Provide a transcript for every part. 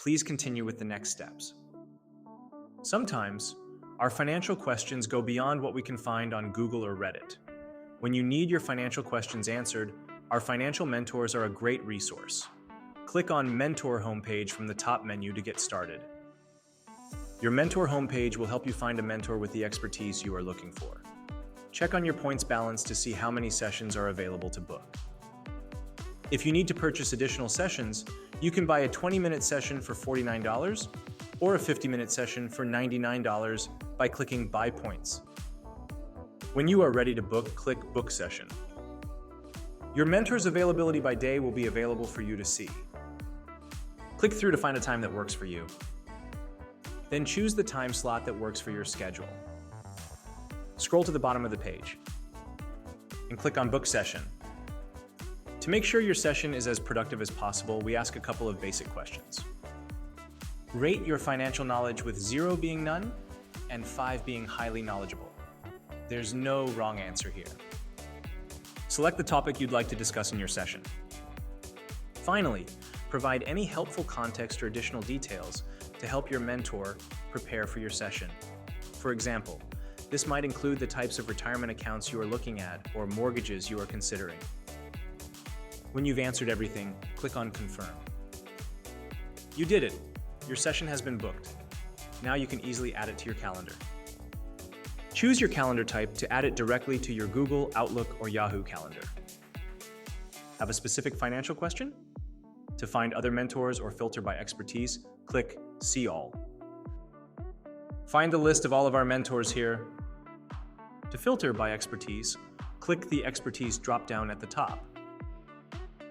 Please continue with the next steps. Sometimes, our financial questions go beyond what we can find on Google or Reddit. When you need your financial questions answered, our financial mentors are a great resource. Click on Mentor homepage from the top menu to get started. Your mentor homepage will help you find a mentor with the expertise you are looking for. Check on your points balance to see how many sessions are available to book. If you need to purchase additional sessions, you can buy a 20-minute session for $49 or a 50-minute session for $99 by clicking Buy Points. When you are ready to book, click Book Session. Your mentor's availability by day will be available for you to see. Click through to find a time that works for you. Then choose the time slot that works for your schedule. Scroll to the bottom of the page and click on Book Session. To make sure your session is as productive as possible, we ask a couple of basic questions. Rate your financial knowledge with 0 being none and 5 being highly knowledgeable. There's no wrong answer here. Select the topic you'd like to discuss in your session. Finally, provide any helpful context or additional details to help your mentor prepare for your session. For example, this might include the types of retirement accounts you are looking at or mortgages you are considering. When you've answered everything, click on Confirm. You did it! Your session has been booked. Now you can easily add it to your calendar. Choose your calendar type to add it directly to your Google, Outlook, or Yahoo calendar. Have a specific financial question? To find other mentors or filter by expertise, click See All. Find the list of all of our mentors here. To filter by expertise, click the Expertise drop-down at the top.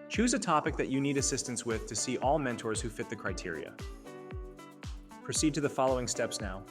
Choose a topic that you need assistance with to see all mentors who fit the criteria. Proceed to the following steps now.